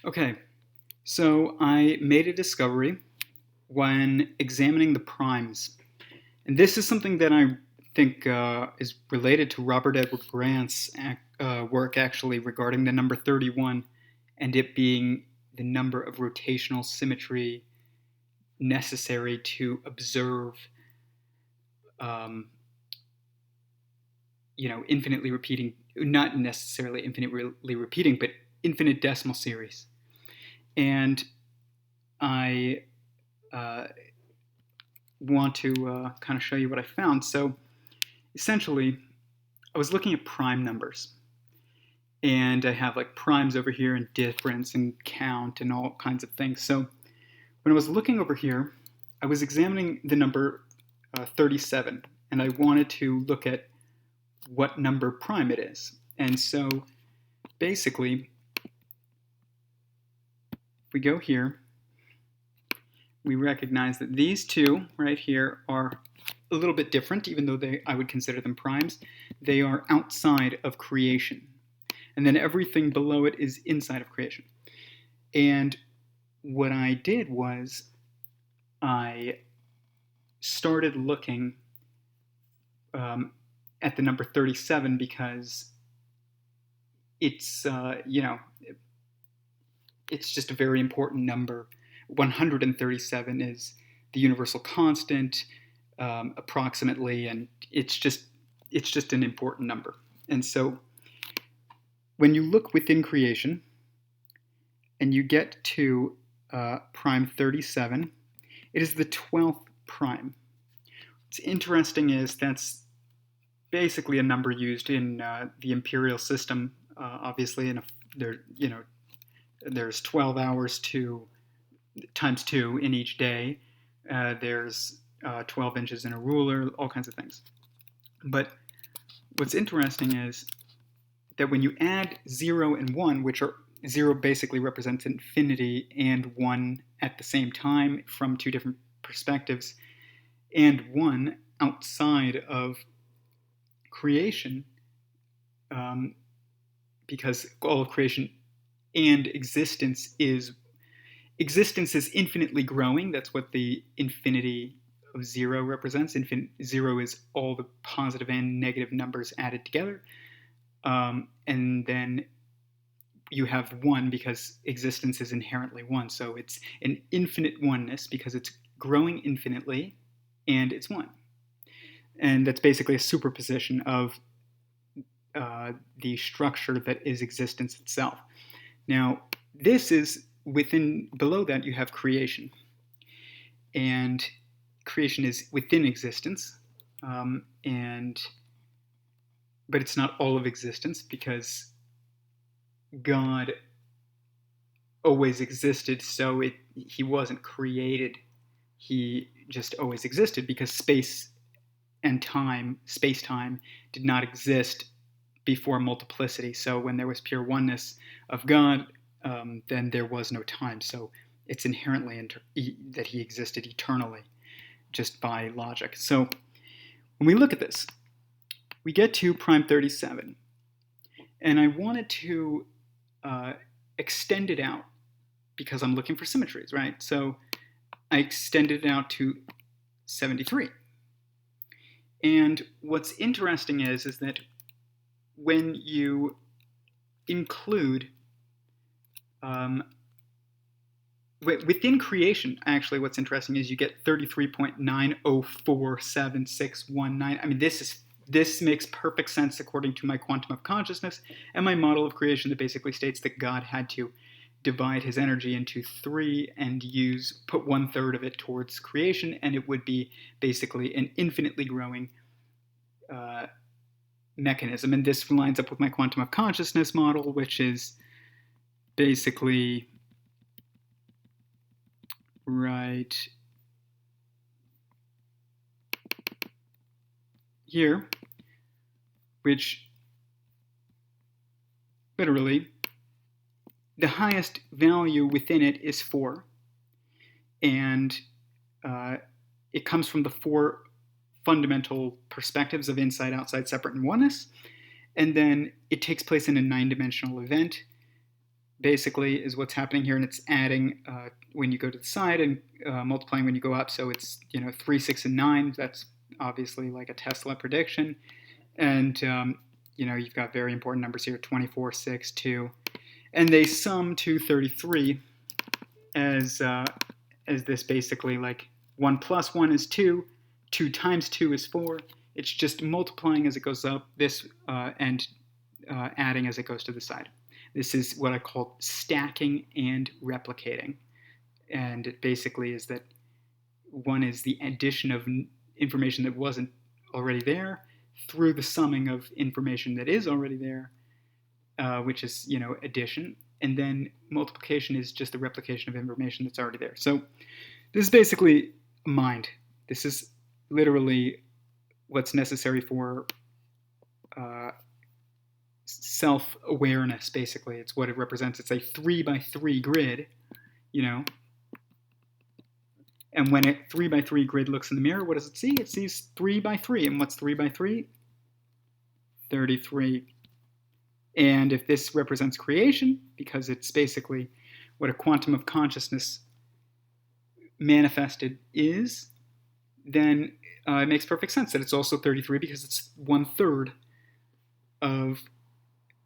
Okay, so I made a discovery when examining the primes. And this is something that I think is related to Robert Edward Grant's work, actually, regarding the number 31 and it being the number of rotational symmetry necessary to observe, um, infinitely repeating, not necessarily infinitely repeating, but infinite decimal series. And I uh, want to kind of show you what I found. So essentially, I was looking at prime numbers, and I have like primes over here and difference and count and all kinds of things. So when I was looking over here, I was examining the number 37, and I wanted to look at what number prime it is. And so basically, if we go here, we recognize that these two right here are a little bit different, even though I would consider them primes. They are outside of creation. And then everything below it is inside of creation. And what I did was I started looking at the number 37 because it's, it's just a very important number. 137 is the universal constant, approximately, and it's just an important number. And so when you look within creation and you get to prime 37, it is the 12th prime. What's interesting is that's basically a number used in the imperial system, obviously, and there's 12 hours times 2 in each day. There's 12 inches in a ruler, all kinds of things. But what's interesting is that when you add 0 and 1, which are 0 basically represents infinity and 1 at the same time from two different perspectives, and 1 outside of creation, because all of creation and existence is infinitely growing. That's what the infinity of 0 represents. 0 is all the positive and negative numbers added together. And then you have 1 because existence is inherently 1. So it's an infinite oneness because it's growing infinitely and it's 1. And that's basically a superposition of the structure that is existence itself. Now, this is below that you have creation. And creation is within existence. But it's not all of existence because God always existed, so he wasn't created. He just always existed because space and time, space-time, did not exist before multiplicity. So when there was pure oneness of God, then there was no time. So it's inherently that he existed eternally, just by logic. So when we look at this, we get to prime 37. And I wanted to extend it out because I'm looking for symmetries, right? So I extended it out to 73. And what's interesting is that when you include within creation, actually, what's interesting is you get 33.9047619. I mean, this makes perfect sense according to my quantum of consciousness and my model of creation that basically states that God had to divide his energy into 3 and put 1/3 of it towards creation, and it would be basically an infinitely growing mechanism. And this lines up with my quantum of consciousness model, which is basically right here, which literally the highest value within it is 4, and it comes from the 4 fundamental perspectives of inside, outside, separate, and oneness, and then it takes place in a 9-dimensional event, basically is what's happening here, and it's adding when you go to the side and multiplying when you go up. So it's 3, 6, and 9. That's obviously like a Tesla prediction, and you've got very important numbers here: 24, 6, 2, and they sum to 33 as this basically like 1 plus 1 is 2, 2 times 2 is 4. It's just multiplying as it goes up, this and adding as it goes to the side. This is what I call stacking and replicating. And it basically is that one is the addition of information that wasn't already there through the summing of information that is already there, which is, addition. And then multiplication is just the replication of information that's already there. So this is basically mind. This is literally what's necessary for self-awareness, basically. It's what it represents. It's a 3x3 grid, and when a 3x3 grid looks in the mirror, what does it see? It sees 3x3. And what's 3x3? 33. And if this represents creation, because it's basically what a quantum of consciousness manifested is, then it makes perfect sense that it's also 33, because it's 1/3 of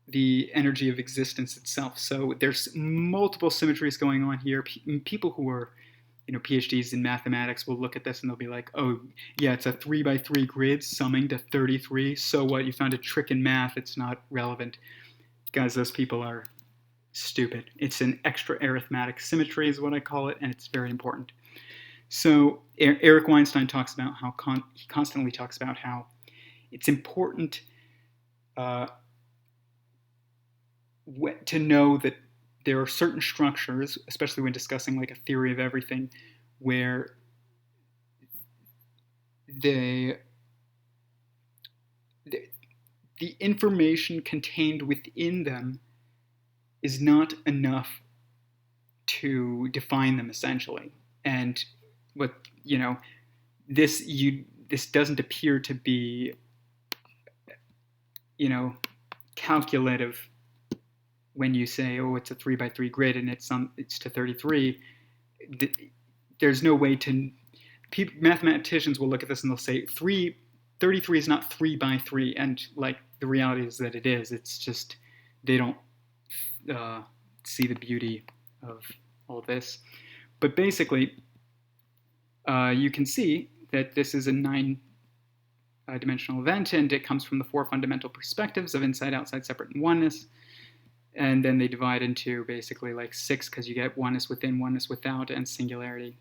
the energy of existence itself. So there's multiple symmetries going on here. People who are PhDs in mathematics will look at this and they'll be like, oh, yeah, it's a 3x3 grid summing to 33. So what? You found a trick in math. It's not relevant. Guys, those people are stupid. It's an extra arithmetic symmetry is what I call it, and it's very important. So Eric Weinstein talks about how he constantly talks about how it's important to know that there are certain structures, especially when discussing like a theory of everything, where the information contained within them is not enough to define them, essentially. And what this doesn't appear to be calculative when you say, oh, it's a 3x3 grid and it's to 33. There's no way to. Mathematicians will look at this and they'll say 33 is not 3x3, and like the reality is that it is. It's just they don't see the beauty of all this. But basically, you can see that this is a 9-dimensional event, and it comes from the 4 fundamental perspectives of inside, outside, separate, and oneness. And then they divide into basically like 6, because you get oneness within, oneness without, and singularity.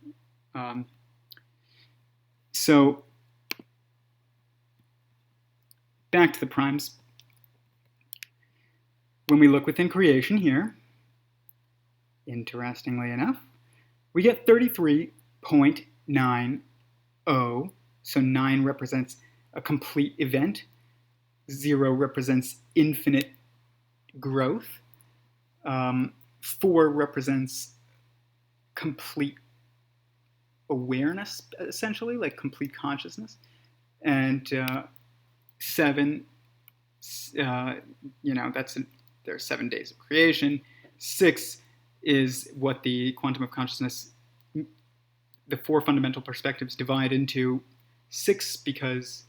So back to the primes. When we look within creation here, interestingly enough, we get 33.90. So 9 represents a complete event. 0 represents infinite growth. 4 represents complete awareness, essentially, like complete consciousness. And 7, there's 7 days of creation. 6 is what the quantum of consciousness, the 4 fundamental perspectives divide into 6, because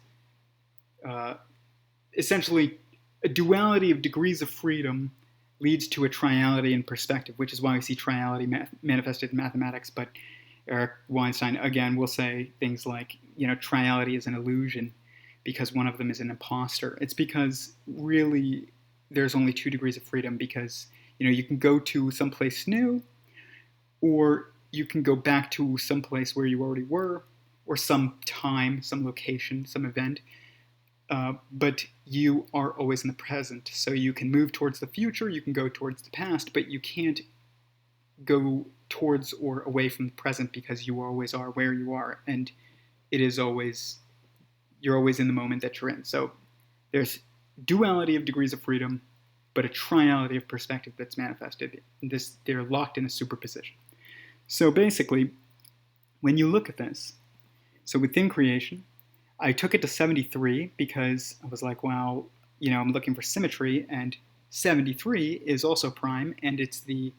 essentially a duality of degrees of freedom leads to a triality in perspective, which is why we see triality manifested in mathematics. But Eric Weinstein, again, will say things like, triality is an illusion because one of them is an imposter. It's because really there's only 2 degrees of freedom, because, you can go to someplace new, or you can go back to some place where you already were, or some time, some location, some event. But you are always in the present. So you can move towards the future, you can go towards the past, but you can't go towards or away from the present, because you always are where you are, and you're always in the moment that you're in. So there's duality of degrees of freedom, but a triality of perspective that's manifested. They're locked in a superposition. So basically, when you look at this, so within creation, I took it to 73 because I was like, wow, I'm looking for symmetry, and 73 is also prime, and it's the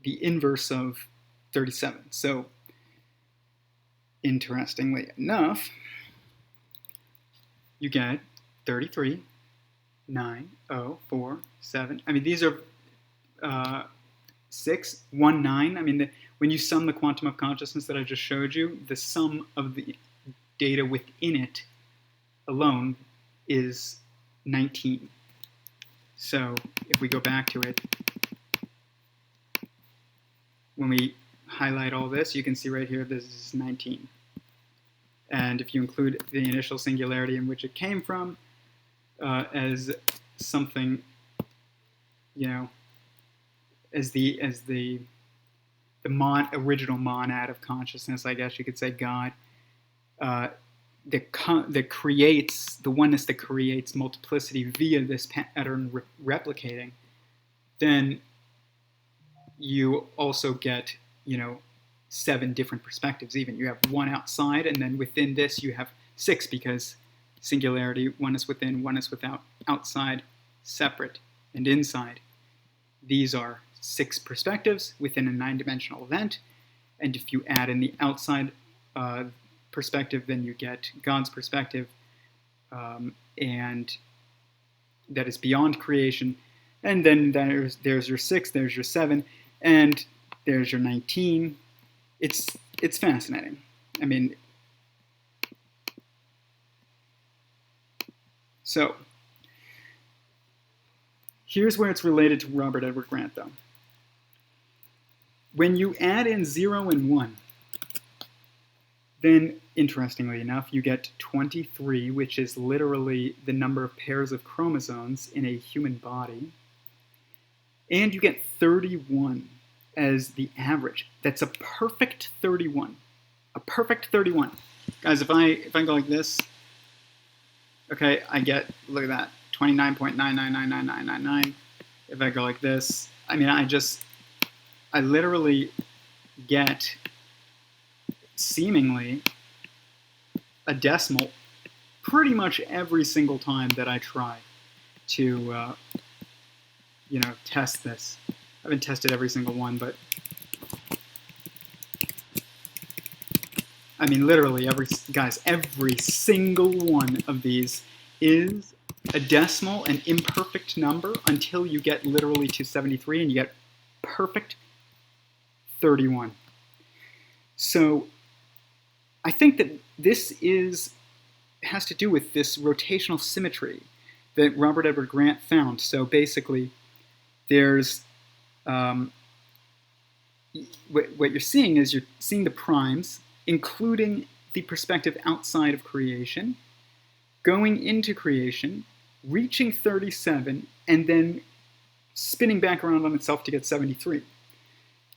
inverse of 37. So, interestingly enough, you get 33, 9, 0, 4, 7. I mean, these are 6, 1, 9. I mean, when you sum the quantum of consciousness that I just showed you, the sum of the data within it alone is 19. So if we go back to it, when we highlight all this, you can see right here this is 19. And if you include the initial singularity in which it came from as something, you know, as the original monad of consciousness, I guess you could say, God, that creates the oneness that creates multiplicity via this pattern replicating, then you also get, 7 different perspectives. Even you have one outside, and then within this you have 6, because singularity, oneness within, oneness without, outside, separate, and inside. These are 6 perspectives within a 9-dimensional event, and if you add in the outside perspective, then you get God's perspective, and that is beyond creation. And then there's your 6, there's your 7, and there's your 19. It's fascinating. I mean, so here's where it's related to Robert Edward Grant, though. When you add in 0 and 1, then, interestingly enough, you get 23, which is literally the number of pairs of chromosomes in a human body. And you get 31 as the average. That's a perfect 31. A perfect 31. Guys, if I go like this, okay, I get, look at that, 29.9999999. If I go like this, I mean, I literally get seemingly a decimal pretty much every single time that I try to, test this. I haven't tested every single one, but I mean, literally every single one of these is a decimal, an imperfect number, until you get literally to 73 and you get perfect 31. So I think that this has to do with this rotational symmetry that Robert Edward Grant found. So basically, there's what you're seeing is you're seeing the primes, including the perspective outside of creation, going into creation, reaching 37, and then spinning back around on itself to get 73.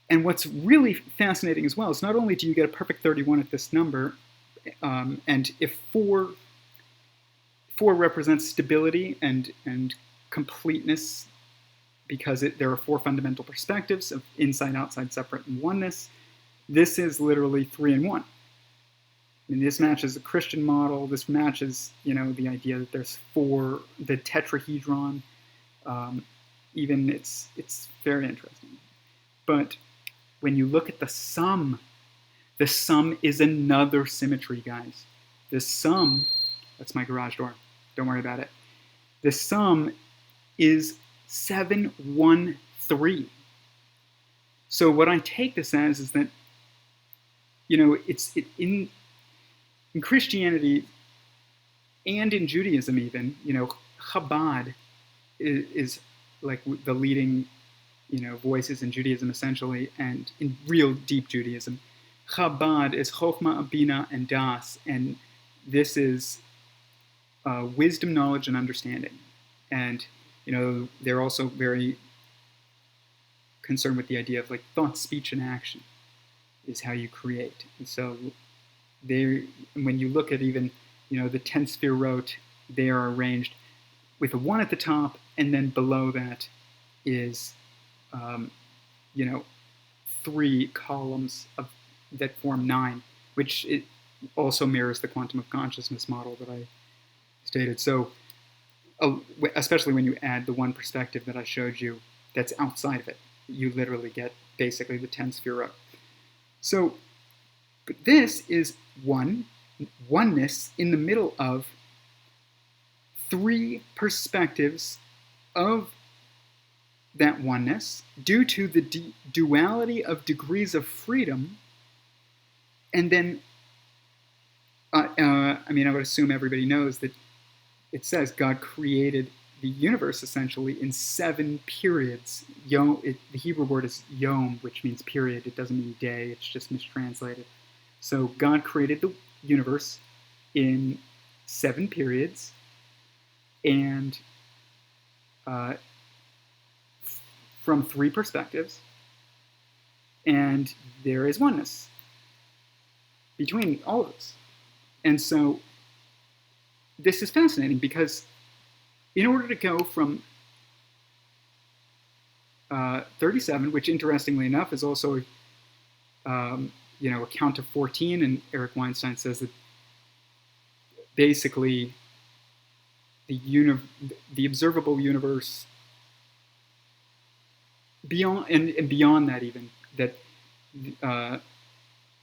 And what's really fascinating as well is not only do you get a perfect 31 at this number, and if 4 represents stability and completeness, because there are 4 fundamental perspectives of inside, outside, separate, and oneness, this is literally 3 and 1. I mean, this matches the Christian model. This matches, the idea that there's 4, the tetrahedron. Even it's very interesting. But when you look at the sum is another symmetry, guys. The sum, that's my garage door. Don't worry about it. The sum is 713. So what I take this as is that, in Christianity and in Judaism even, Chabad is like the leading, voices in Judaism essentially, and in real deep Judaism. Chabad is Chokhmah, Bina, and Das, and this is wisdom, knowledge, and understanding. And they're also very concerned with the idea of like thought, speech, and action is how you create. And so when you look at even, the 10 Sefirot, they are arranged with a 1 at the top, and then below that is, 3 columns that form 9, which it also mirrors the quantum of consciousness model that I stated. So especially when you add the one perspective that I showed you that's outside of it. You literally get basically the 10 sphere. So, but this is oneness in the middle of three perspectives of that oneness due to the duality of degrees of freedom. And then, I would assume everybody knows that it says God created the universe essentially in 7 periods. The Hebrew word is yom, which means period. It doesn't mean day. It's just mistranslated. So God created the universe in 7 periods, and from 3 perspectives, and there is oneness between all of us. And so this is fascinating because in order to go from 37, which interestingly enough is also a count of 14, and Eric Weinstein says that basically the observable universe beyond and beyond that, even that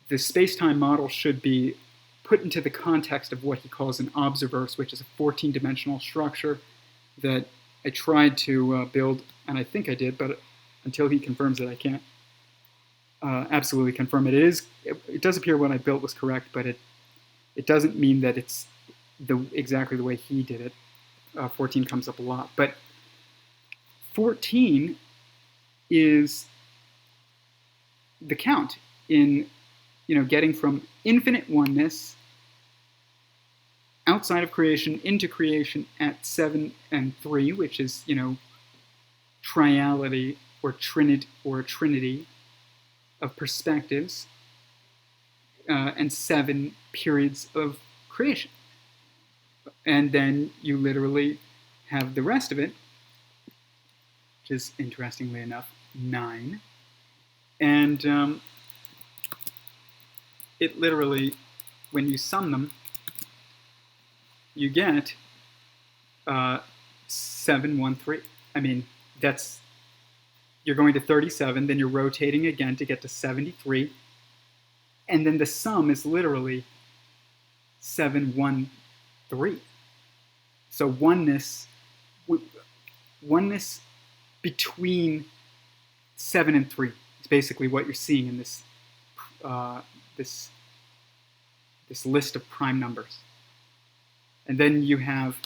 the space-time model should be put into the context of what he calls an observerse, which is a 14-dimensional structure that I tried to build, and I think I did, but until he confirms it, I can't absolutely confirm it. It does appear what I built was correct, but it doesn't mean that it's exactly the way he did it. 14 comes up a lot, but 14 is the count in getting from infinite oneness outside of creation into creation at 7 and 3, which is triality or trinity of perspectives, and 7 periods of creation. And then you literally have the rest of it, which is, interestingly enough, 9. And it literally, when you sum them, you get 7, 1, 3. I mean, you're going to 37, then you're rotating again to get to 73, and then the sum is literally 7, 1, 3. So oneness between 7 and 3 is basically what you're seeing in this this list of prime numbers. And then you have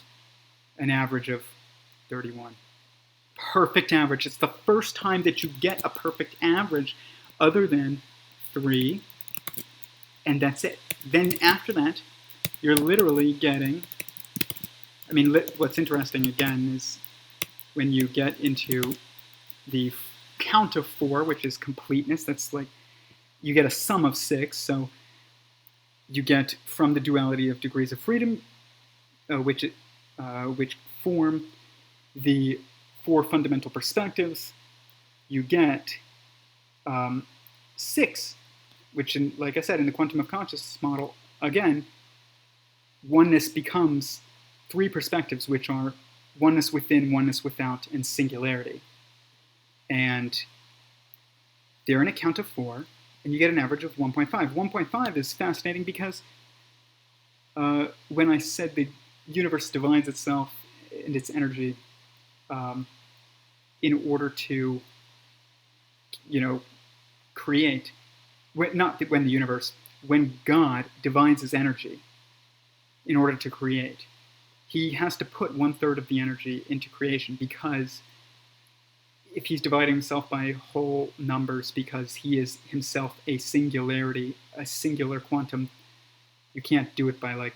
an average of 31. Perfect average. It's the first time that you get a perfect average other than 3, and that's it. Then after that, you're literally getting, what's interesting again is when you get into the count of 4, which is completeness, that's like you get a sum of 6, so you get from the duality of degrees of freedom, which form the 4 fundamental perspectives, you get 6, which, like I said, in the quantum of consciousness model, again, oneness becomes 3 perspectives, which are oneness within, oneness without, and singularity. And they're in a count of 4, and you get an average of 1.5. 1.5 is fascinating because when I said the universe divides itself and its energy in order to, create, when God divides his energy in order to create, he has to put 1/3 of the energy into creation, because if he's dividing himself by whole numbers because he is himself a singularity, a singular quantum, you can't do it by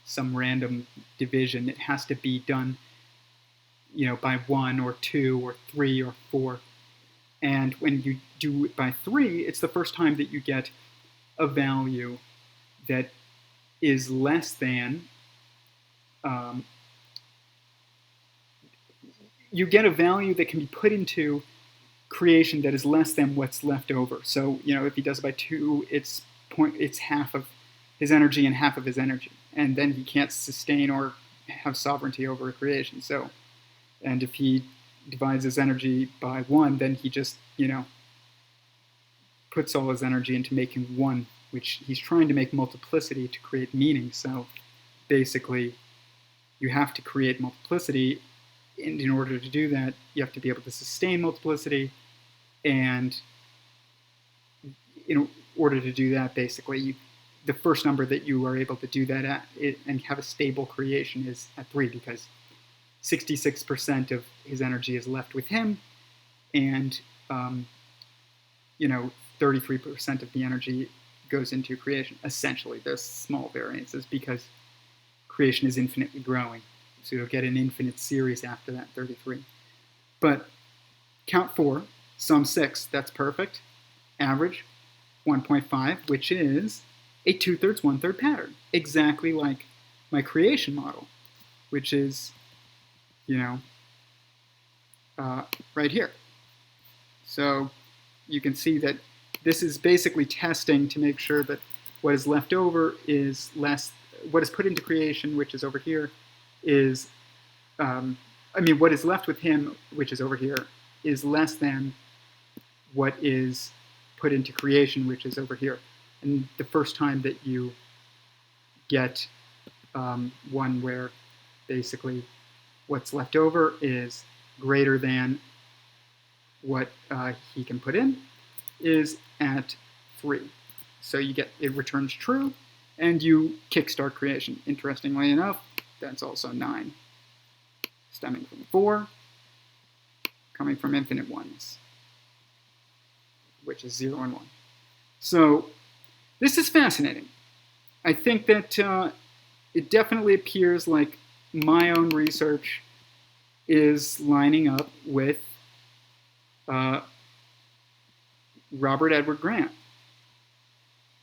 some random division. It has to be done, by 1 or 2 or 3 or 4. And when you do it by 3, it's the first time that you get a value that is less than, you get a value that can be put into creation that is less than what's left over. So, if he does it by 2, it's half of his energy and half of his energy. And then he can't sustain or have sovereignty over creation. So, and if he divides his energy by 1, then he just, puts all his energy into making 1, which he's trying to make multiplicity to create meaning. So basically, you have to create multiplicity, and in order to do that, you have to be able to sustain multiplicity, and in order to do that, basically, the first number that you are able to do that at and have a stable creation is at 3, because 66% of his energy is left with him, and 33% of the energy goes into creation. Essentially, there's small variances because creation is infinitely growing, so you'll get an infinite series after that 33. But count 4, sum 6, that's perfect. Average 1.5, which is a 2/3, 1/3 pattern, exactly like my creation model, which is, right here. So you can see that this is basically testing to make sure that what is left over is less, what is put into creation, which is over here, is, what is left with him, which is over here, is less than what is put into creation, which is over here. And the first time that you get one where basically what's left over is greater than what he can put in, is at 3. So you get, it returns true, and you kickstart creation. Interestingly enough, that's also 9, stemming from 4, coming from infinite ones, which is 0 and 1. So this is fascinating. I think that it definitely appears like my own research is lining up with Robert Edward Grant.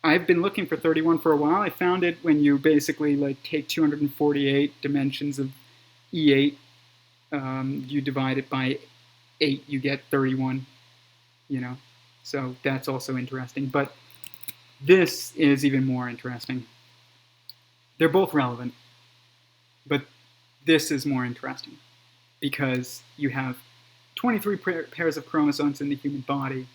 I've been looking for 31 for a while. I found it when you basically take 248 dimensions of E8, you divide it by 8, you get 31, So that's also interesting. But this is even more interesting. They're both relevant, but this is more interesting because you have 23 pairs of chromosomes in the human body.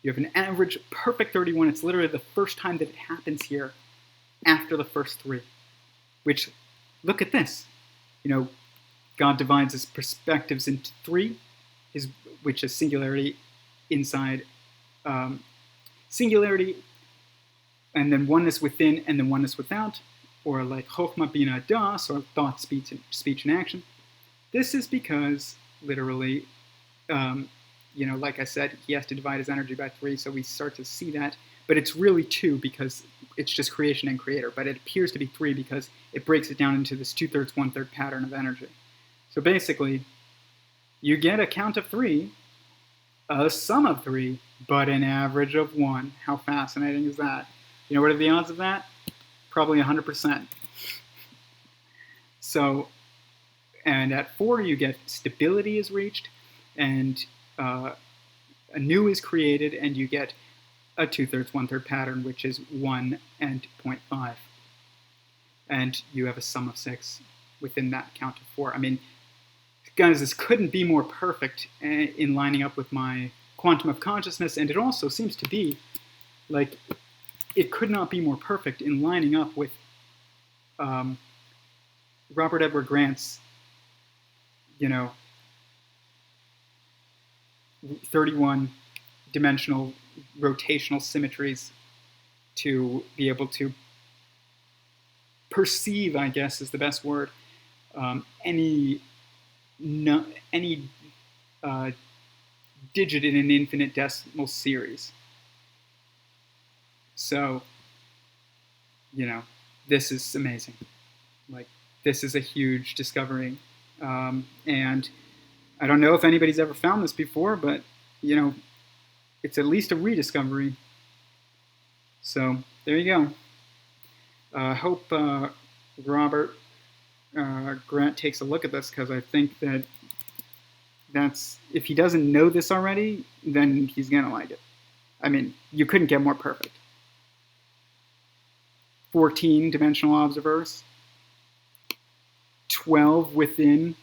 You have an average perfect 31. It's literally the first time that it happens here after the first 3, which, look at this. God divides his perspectives into 3, which is singularity inside, singularity, and then oneness within, and then oneness without, or like Chokhmah Bina Das, or thought, speech, and action. This is because, literally, like I said, he has to divide his energy by 3, so we start to see that. But it's really 2 because it's just creation and creator. But it appears to be 3 because it breaks it down into this 2/3, 1/3 pattern of energy. So basically, you get a count of 3, a sum of 3, but an average of 1. How fascinating is that? What are the odds of that? Probably 100%. So, and at 4, you get stability is reached, and a new is created, and you get a 2/3, 1/3 pattern, which is 1 and 0.5. And you have a sum of 6 within that count of 4. Guys, this couldn't be more perfect in lining up with my quantum of consciousness, and it also seems to be like it could not be more perfect in lining up with Robert Edward Grant's, 31-dimensional rotational symmetries to be able to perceive, I guess is the best word, any digit in an infinite decimal series. So, this is amazing. This is a huge discovery. And I don't know if anybody's ever found this before, but, it's at least a rediscovery. So, there you go. I hope Robert Grant takes a look at this, because I think that's, if he doesn't know this already, then he's going to like it. You couldn't get more perfect. 14-dimensional observers, 12 within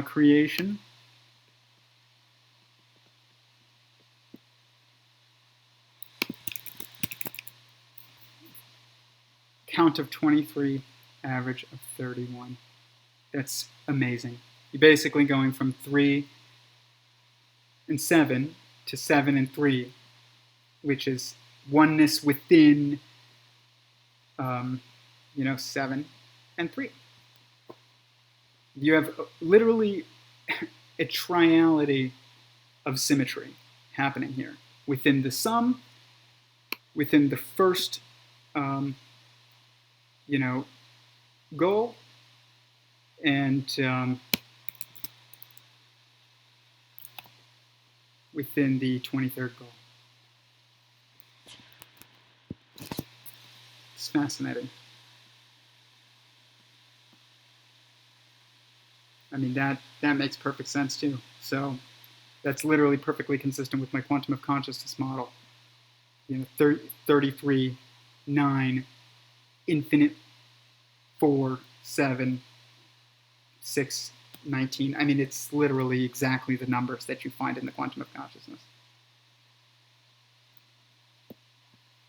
creation. Count of 23, average of 31. That's amazing. You're basically going from 3 and 7 to 7 and 3, which is oneness within, 7 and 3. You have literally a triality of symmetry happening here within the sum, within the first, goal, and within the 23rd goal. It's fascinating. I mean, that makes perfect sense too. So that's literally perfectly consistent with my quantum of consciousness model. 33, 9, infinite, 4, 7, 6, 19. I mean, it's literally exactly the numbers that you find in the quantum of consciousness.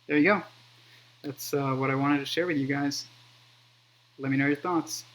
There you go. That's what I wanted to share with you guys. Let me know your thoughts.